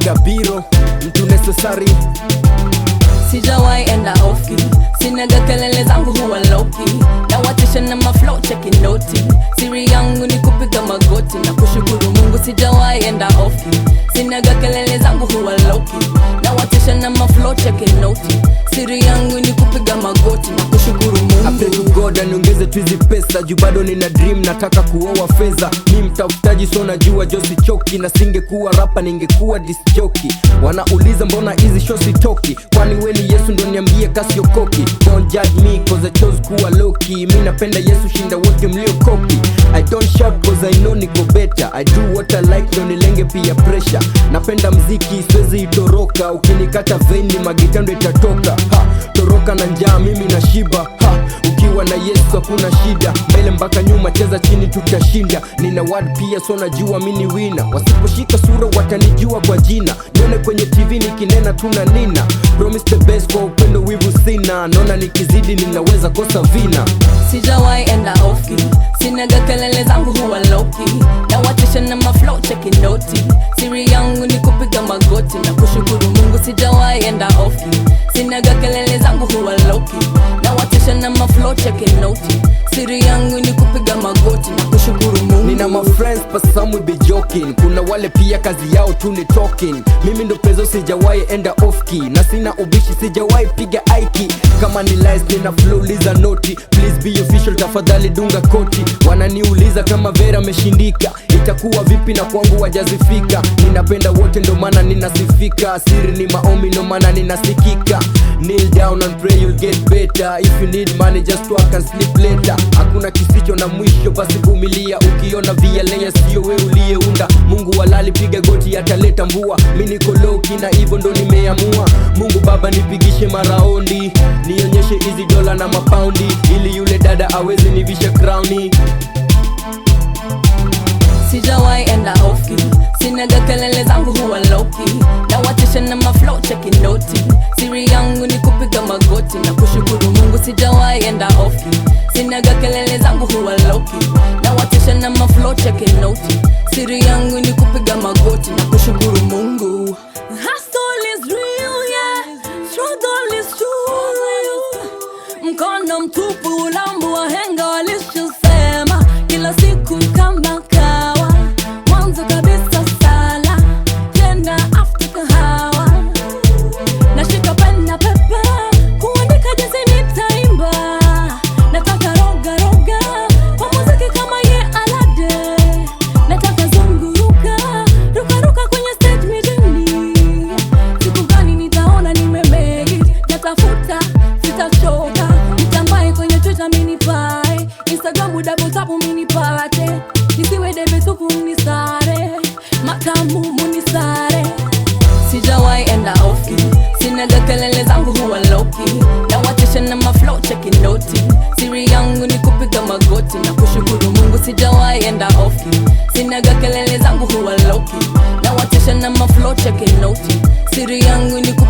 naga biro mtu necessary. Sijawahi enda ofi, sinaga kelele zangu huwa loki. Nawatisha na maflow cheki noti, siri yangu ni kupiga magoti na kushukuru Mungu. Sijawahi enda ofi, sinaga kelele zangu huwa loki. Nawatisha na maflow cheki noti, siri yangu ni kupiga magoti na kushukuru Mungu. I pray to God aniongeze tu hizi pesa, juu bado nina dream nataka kuoa fedha. Mi mtafutaji so najua Josi choki, na singekuwa rapa ningekuwa disc jockey. Wanauliza mbona hizi show sitoki, kwani we ni Yesu ndo niambie kasi yokoki. Don't judge me cause I chose kuwa loki. Mi napenda Yesu shinda wote mlio kopi. I don't shout cause I know niko better. I do what I like ndo nilenge pia pressure. Napenda mziki siwezi itoroka, ukinikata vein ni magitando itatoka. Ha, toroka na njaa mimi na shiba. Ha, ukiwa na Yesu hakuna shida, mbele mpaka nyuma cheza chini tutashinda. Nina word pia so najua mini wina, wasiposhika sura watanijua kwa jina. Nione kwenye TV nikinena tuna nina, promise the best kwa upendo wivu sina. Naona nikizidi ninaweza kosa vina. Sijawahi enda ofi, sinaga kelele zangu huwa loki. Nawatisha na maflow cheki noti, siri yangu ni kupiga magoti na kushukuru Mungu. Sijawahi enda ofi, sinaga kelele zangu huwa loki. Nawatisha na maflow cheki noti, siri yangu ni kupiga magoti na kushukuru Mungu. Nina my friends but some will be joking, kuna wale pia kazi yao tu ni talking. Mimi ndo pezo sijawahi enda off key, na sina ubishi sijawahi piga aiki. Kama ni lies nina flow liza noti, please be official tafadhali dunga koti. Wananiuliza kama Vera ameshindika, itakuwa vipi na kwangu wajazifika. Ninapenda wote ndo maana ninasifika, siri ni maombi ndo maana ninasikika. Kneel down and pray you'll get better, if you need money just work and sleep later. Hakuna kisicho na mwisho basi vumilia, ukiona vialea sio we uliyeunda. Mungu walali piga goti ataleta mvua, mimi niko low kina hivyo ndo nimeamua. Mungu Baba nipigishe maraondi, nionyeshe hizi dola na mapaundi, ili yule dada aweze nivisha crowni. Sijawahi enda ofi, sinaga kelele zangu huwa loki. Nawatisha na maflow cheki noti, siri yangu ni kupiga magoti na kushukuru Mungu. Sijawahi enda ofi, sinaga kelele zangu huwa loki. Nawatisha na maflow cheki noti, siri yangu ni kupiga magoti na kushukuru Mungu. Hustle is real, yeah, struggle is true. Mkono mtupu ulambu wahenga walishosema, kila siku kama kawa, mwanzo kabisa sala, tena after kahawa. Nashika pen na pepa, kuandika jinsi nitaimba. Nataka roga roga, kwa muziki kama ye alade. Nataka zunguruka, ruka ruka kwenye stage mijini. Siku gani nitaona nimemake it, natafuta, sitachoka. Nitambaye kwenye Twitter minipae, Instagram double tap minipate. Nisiwe debe tupu mnisare, matamu munisare. Sijawahi enda ofi, sinaga kelele zangu huwa loki. Nawatisha na maflow cheki noti, siri yangu ni kupiga magoti na kushukuru Mungu. Sijawahi enda ofi, sinaga kelele zangu huwa loki. Nawatisha na maflow cheki noti, siri yangu ni kupiga